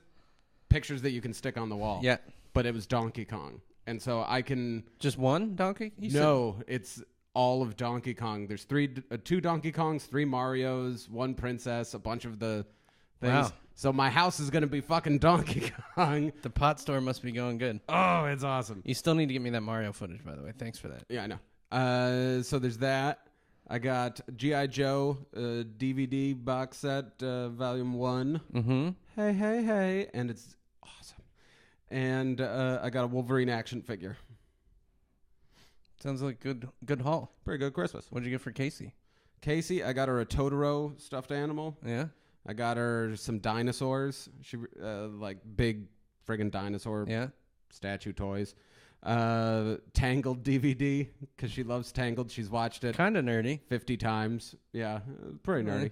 pictures that you can stick on the wall. Yeah. But it was Donkey Kong. And so I can... Just one donkey? No, it's all of Donkey Kong. There's two Donkey Kongs, 3 Marios, 1 princess, a bunch of the things. Wow. So my house is going to be fucking Donkey Kong. The pot store must be going good. Oh, it's awesome. You still need to get me that Mario footage, by the way. Thanks for that. Yeah, I know. So there's that. I got G.I. Joe DVD box set, volume 1. Mm-hmm. Hey. And it's awesome. And I got a Wolverine action figure. Sounds like good haul. Pretty good Christmas. What'd you get for Casey? Casey, I got her a Totoro stuffed animal. Yeah? I got her some dinosaurs. She like big friggin' dinosaur statue toys. Tangled DVD because she loves Tangled. She's watched it kind of nerdy 50 times. Yeah, pretty nerdy.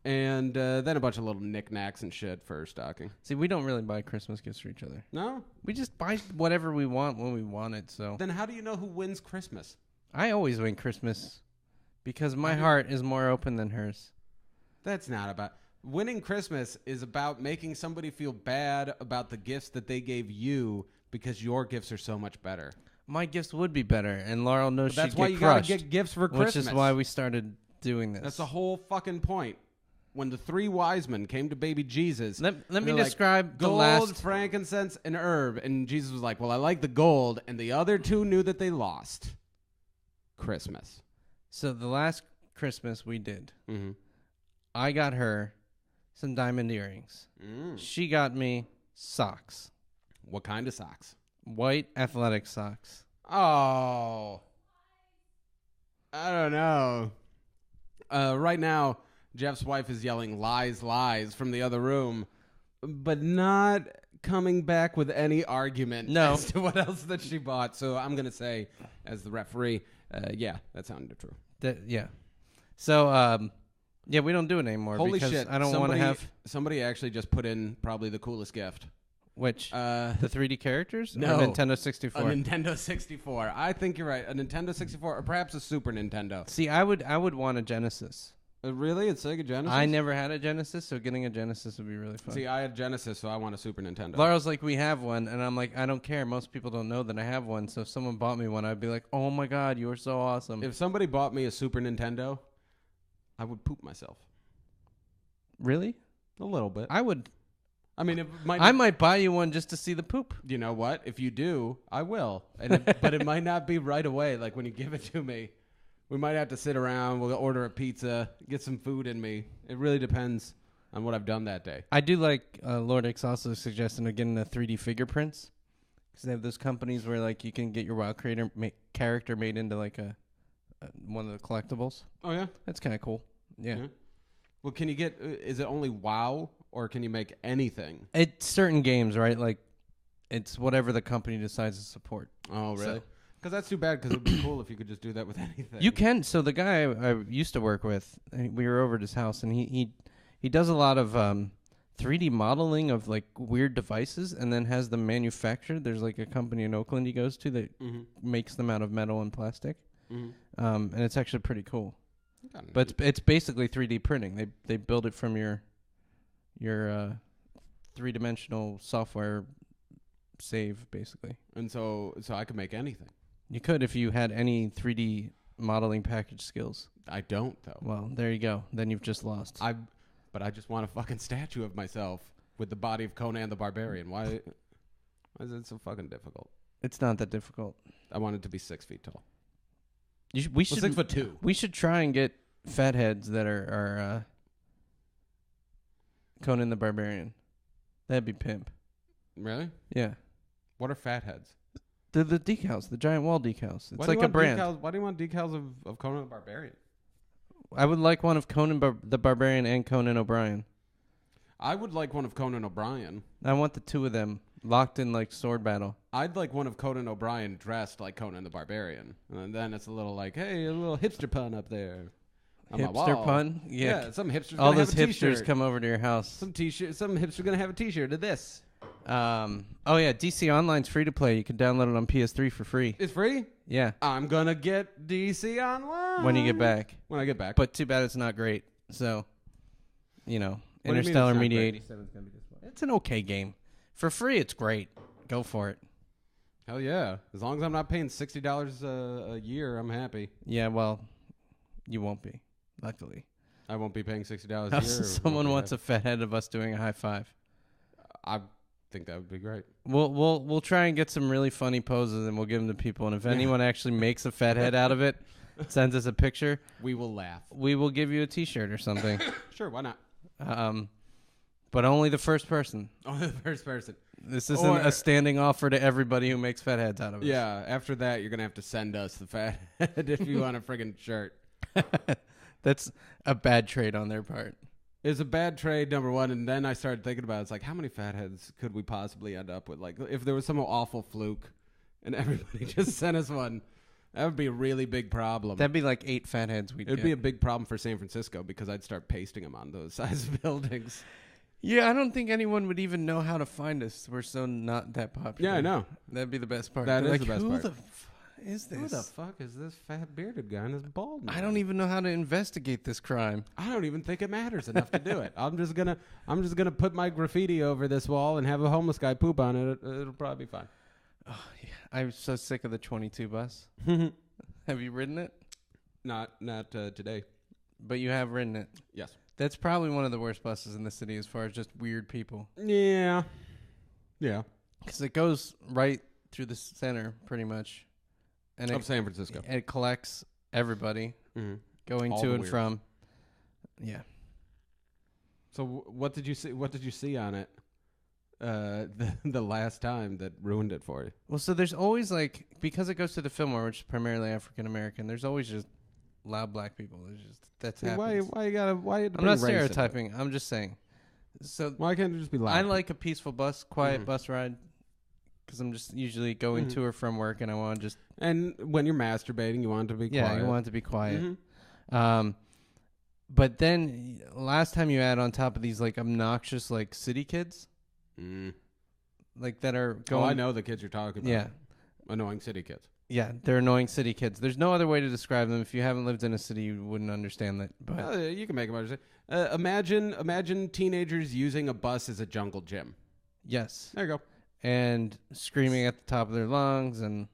And then a bunch of little knickknacks and shit for her stocking. See, we don't really buy Christmas gifts for each other. No, we just buy whatever we want when we want it. So then how do you know who wins Christmas? I always win Christmas because my heart is more open than hers. That's not about winning. Christmas is about making somebody feel bad about the gifts that they gave you because your gifts are so much better. My gifts would be better, and Laurel knows she'd get crushed. That's why you gotta get gifts for Christmas. Which is why we started doing this. That's the whole fucking point. When the 3 wise men came to baby Jesus, let me describe the gold, last frankincense, and herb, and Jesus was like, "Well, I like the gold," and the other 2 knew that they lost. Christmas. So the last Christmas we did, mm-hmm. I got her some diamond earrings. She got me socks. What kind of socks? White athletic socks. Oh, I don't know. Right now, Jeff's wife is yelling lies, lies from the other room, but not coming back with any argument as to what else that she bought. So I'm going to say, as the referee, yeah, that sounded true. Yeah. So, yeah, we don't do it anymore. Holy because shit. I don't want to have... Somebody actually just put in probably the coolest gift. Which? The 3D characters? No. Or Nintendo 64? A Nintendo 64. I think you're right. A Nintendo 64 or perhaps a Super Nintendo. See, I would want a Genesis. Really? It's Sega Genesis? I never had a Genesis, so getting a Genesis would be really fun. See, I had Genesis, so I want a Super Nintendo. Laura's like, we have one, and I'm like, I don't care. Most people don't know that I have one, so if someone bought me one, I'd be like, oh my god, you're so awesome. If somebody bought me a Super Nintendo, I would poop myself. Really? A little bit. I would. I mean, I might buy you one just to see the poop. You know what? If you do, I will. But it might not be right away, like when you give it to me. We might have to sit around. We'll order a pizza, get some food in me. It really depends on what I've done that day. I do like Lord X also suggesting getting the 3D fingerprints because they have those companies where like you can get your WoW creator character made into like a one of the collectibles. Oh yeah, that's kind of cool. Yeah. Well, can you get? Is it only WoW or can you make anything? It's certain games, right? Like it's whatever the company decides to support. Oh really? Because that's too bad. Because it'd be cool if you could just do that with anything. You can. So the guy I used to work with, we were over at his house, and he does a lot of 3D modeling of like weird devices, and then has them manufactured. There's like a company in Oakland he goes to that makes them out of metal and plastic, and it's actually pretty cool. But it's basically 3D printing. They build it from your 3-dimensional software save basically. And so I could make anything. You could if you had any 3D modeling package skills. I don't, though. Well, there you go. Then you've just lost. But I just want a fucking statue of myself with the body of Conan the Barbarian. Why is it so fucking difficult? It's not that difficult. I want it to be 6 feet tall. We should 6'2". We should try and get fat heads that are Conan the Barbarian. That'd be pimp. Really? Yeah. What are fat heads? They're the decals, the giant wall decals. It's like a brand. Why do you want decals of Conan the Barbarian? I would like one of Conan the Barbarian and Conan O'Brien. I would like one of Conan O'Brien. I want the 2 of them locked in like sword battle. I'd like one of Conan O'Brien dressed like Conan the Barbarian. And then it's a little like, hey, a little hipster pun up there. Hipster pun? Yeah, some hipsters. All those hipsters come over to your house. Some hipster's gonna have a t-shirt of this. Oh yeah, DC Online's free to play. You can download it on PS3 for free. It's free? Yeah. I'm gonna get DC Online when you get back. When I get back. But too bad it's not great. So, Interstellar Media 87 is gonna be disappointing. It's an okay game. For free, it's great. Go for it. Hell yeah. As long as I'm not paying $60 a year, I'm happy. Yeah, well, you won't be, luckily. I won't be paying $60 a year. Someone wants a fat head of us doing a high five. I think that would be great. We'll try and get some really funny poses, and we'll give them to people. And if anyone actually makes a fat head out of it, sends us a picture, we will laugh. We will give you a T-shirt or something. Sure, why not? But only the first person. Only the first person. This isn't a standing offer to everybody who makes fat heads out of it. Yeah, after that, you're going to have to send us the fat head if you want a friggin' shirt. That's a bad trade on their part. It's a bad trade, number one, and then I started thinking about it. It's like, how many fat heads could we possibly end up with? Like, if there was some awful fluke and everybody just sent us one, that would be a really big problem. That'd be like 8 fat heads we'd It'd be a big problem for San Francisco because I'd start pasting them on those size of buildings. Yeah, I don't think anyone would even know how to find us. We're so not that popular. Yeah, I know. That'd be the best part. That They're is like, the best part. Who the is this? Who the fuck is this fat bearded guy and his bald man? I don't even know how to investigate this crime. I don't even think it matters enough to do it. I'm just gonna put my graffiti over this wall and have a homeless guy poop on it. It'll probably be fine. Oh, yeah. I'm so sick of the 22 bus. Have you ridden it? Not today. But you have ridden it. Yes. That's probably one of the worst buses in the city as far as just weird people. Yeah. Yeah. Because it goes right through the center, pretty much. And of San Francisco. It collects everybody going All to the and weirdos. from. Yeah. So what did you see? What did you see on it? The last time that ruined it for you. Well, so there's always like, because it goes to the Fillmore, which is primarily African American. There's always just loud black people. There's just that's happens. Why you gotta? I'm not stereotyping. I'm just saying. So why can't it just be loud? I like a peaceful bus, quiet bus ride, because I'm just usually going to or from work, and I want to just. And when you're masturbating, you want it to be quiet. Yeah, you want it to be quiet. But then last time you add on top of these like obnoxious like city kids, like that are going. Oh, I know the kids you're talking about. Yeah, annoying city kids. Yeah, they're annoying city kids. There's no other way to describe them. If you haven't lived in a city, you wouldn't understand that. But you can make them understand. Imagine teenagers using a bus as a jungle gym. Yes, there you go. And screaming at the top of their lungs and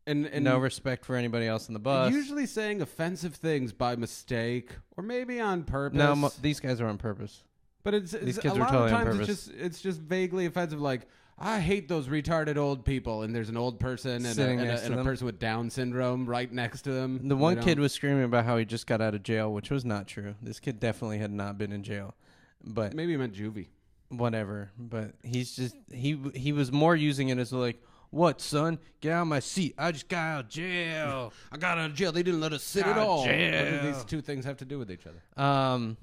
no respect for anybody else in the bus. Usually saying offensive things by mistake or maybe on purpose. No, these guys are on purpose. But these kids are totally on purpose. It's just vaguely offensive. Like, I hate those retarded old people, and there's an old person and a person with Down syndrome right next to them. The one kid was screaming about how he just got out of jail, which was not true. This kid definitely had not been in jail, but maybe he meant juvie. Whatever. But he's just he was more using it as like, what, son? Get out of my seat. I just got out of jail. I got out of jail. They didn't let us sit at all. Jail. What do these two things have to do with each other?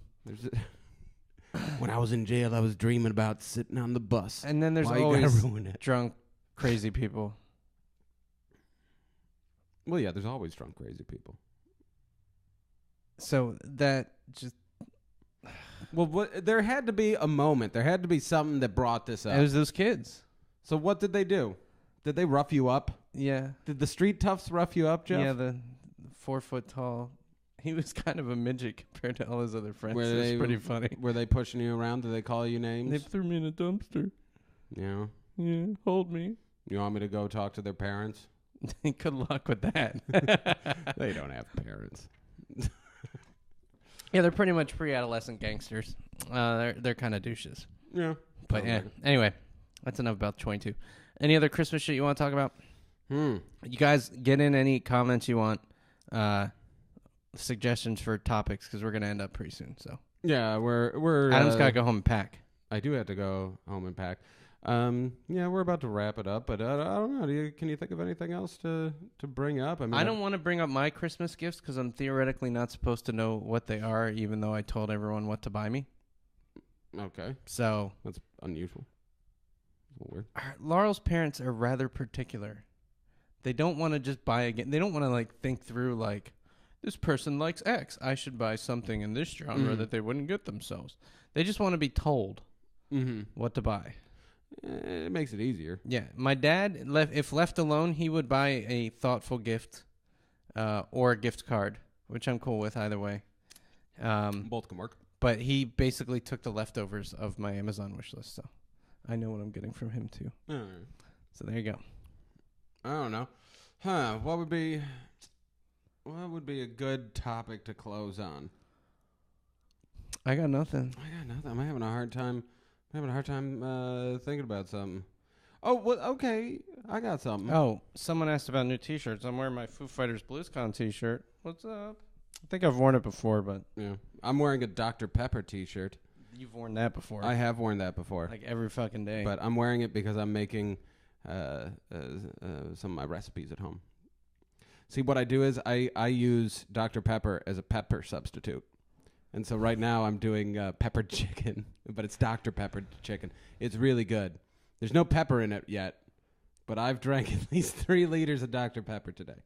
When I was in jail, I was dreaming about sitting on the bus. And then there's always drunk, crazy people. Well, yeah, there's always drunk, crazy people. So that just... Well, there had to be a moment. There had to be something that brought this up. It was those kids. So what did they do? Did they rough you up? Yeah. Did the street toughs rough you up, Jeff? Yeah, the 4 foot tall... He was kind of a midget compared to all his other friends. It was pretty funny. Were they pushing you around? Did they call you names? They threw me in a dumpster. Yeah. Yeah, hold me. You want me to go talk to their parents? Good luck with that. They don't have parents. Yeah, they're pretty much pre-adolescent gangsters. They're kind of douches. Yeah. But yeah, anyway, that's enough about 22. Any other Christmas shit you want to talk about? You guys get in any comments you want. Suggestions for topics because we're gonna end up pretty soon. So yeah, we're Adam's gotta go home and pack. I do have to go home and pack. Yeah, we're about to wrap it up, but I don't know. Can you think of anything else to bring up? I don't want to bring up my Christmas gifts because I'm theoretically not supposed to know what they are, even though I told everyone what to buy me. Okay, so that's unusual. A little weird. Laurel's parents are rather particular. They don't want to just buy again. They don't want to like think through like, this person likes X. I should buy something in this genre that they wouldn't get themselves. They just want to be told what to buy. It makes it easier. Yeah. My dad, if left alone, he would buy a thoughtful gift or a gift card, which I'm cool with either way. Both can work. But he basically took the leftovers of my Amazon wish list, so I know what I'm getting from him, too. So there you go. I don't know. What would be a good topic to close on? I got nothing. I'm having a hard time thinking about something. Oh, well, okay. I got something. Oh, someone asked about new T-shirts. I'm wearing my Foo Fighters BluesCon T-shirt. What's up? I think I've worn it before, but Yeah. I'm wearing a Dr. Pepper T-shirt. you've worn that before. I have worn that before. Like every fucking day. But I'm wearing it because I'm making some of my recipes at home. See, what I do is I use Dr. Pepper as a pepper substitute. And so right now I'm doing peppered chicken, but it's Dr. Peppered chicken. It's really good. There's no pepper in it yet, but I've drank at least 3 liters of Dr. Pepper today.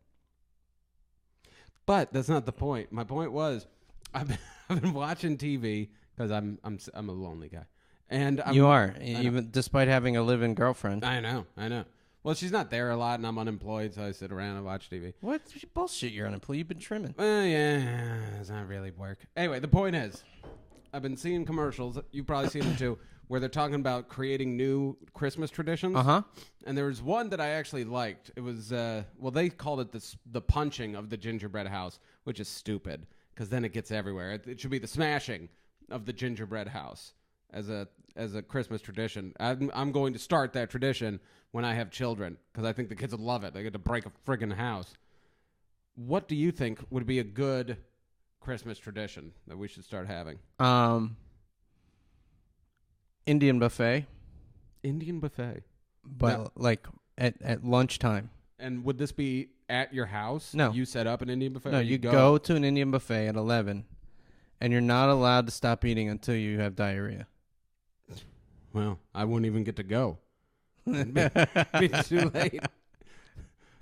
But that's not the point. My point was I've been watching TV because I'm a lonely guy. And you are, even despite having a live-in girlfriend. I know. Well, she's not there a lot, and I'm unemployed, so I sit around and watch TV. What bullshit? You're unemployed. You've been trimming. Yeah, it's not really work. Anyway, the point is, I've been seeing commercials. You've probably seen them too, where they're talking about creating new Christmas traditions. And there was one that I actually liked. It was they called it the punching of the gingerbread house, which is stupid because then it gets everywhere. It should be the smashing of the gingerbread house as a Christmas tradition. I'm going to start that tradition when I have children because I think the kids would love it. They get to break a friggin' house. What do you think would be a good Christmas tradition that we should start having? Indian buffet. Indian buffet. But like at lunchtime. And would this be at your house? No. You set up an Indian buffet? No, you go to an Indian buffet at 11, and you're not allowed to stop eating until you have diarrhea. Well, I wouldn't even get to go. It'd be too late.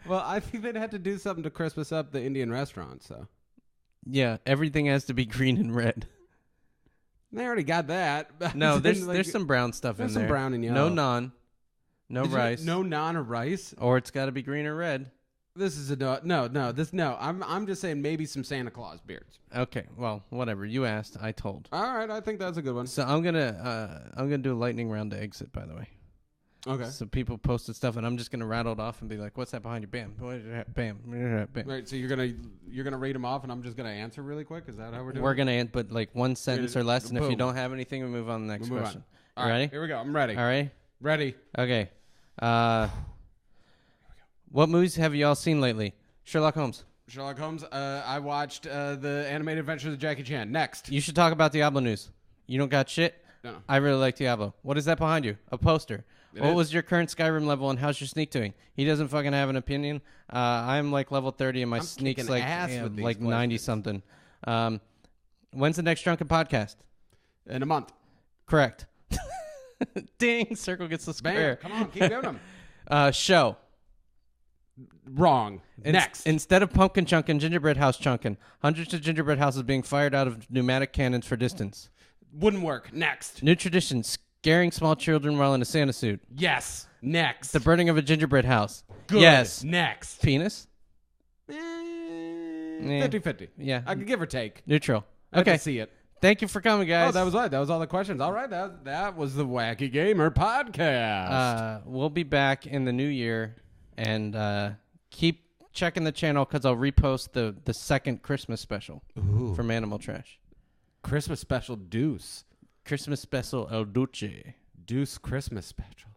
Well, I think they'd have to do something to Christmas up the Indian restaurant, so. Yeah, everything has to be green and red. They already got that. No, there's some brown stuff in there. There's some brown and yellow. No naan. No rice. No naan or rice? Or it's got to be green or red. This is no. I'm just saying maybe some Santa Claus beards. Okay, well, whatever. You asked, I told. All right, I think that's a good one. So I'm gonna do a lightning round to exit, by the way. Okay. So people posted stuff, and I'm just gonna rattle it off and be like, "What's that behind you?" Bam, bam, bam. Right. So you're gonna read them off, and I'm just gonna answer really quick. Is that how we're doing? We're gonna but like one sentence or less, and if you boom. don't have anything, we move on to the next question. All right, ready? Here we go. I'm ready. All right. Ready. Okay. What movies have you all seen lately? Sherlock Holmes. Sherlock Holmes. I watched the Animated Adventures of Jackie Chan. Next. You should talk about Diablo news. You don't got shit? No. I really like Diablo. What is that behind you? A poster. What is. was your current Skyrim level and how's your sneak doing? He doesn't fucking have an opinion. I'm like level 30 and my sneak's like 90 something. When's the next Drunken Podcast? In a month. Correct. Ding. Circle gets the square. Bam. Come on. Keep doing them. Show. Wrong. Next. Instead of pumpkin chunkin', gingerbread house chunkin'. Hundreds of gingerbread houses being fired out of pneumatic cannons for distance. Wouldn't work. Next. New tradition. Scaring small children while in a Santa suit. Yes. Next. The burning of a gingerbread house. Good. Yes. Next. Penis? 50-50. Yeah. I could give or take. Neutral. I Okay. can see it. Thank you for coming, guys. Oh, that was right. That was all the questions. All right. That was the Wacky Gamer podcast. We'll be back in the new year, and keep checking the channel because I'll repost the second Christmas special from Animal Trash. Christmas special Deuce. Christmas special El Duce. Deuce Christmas special.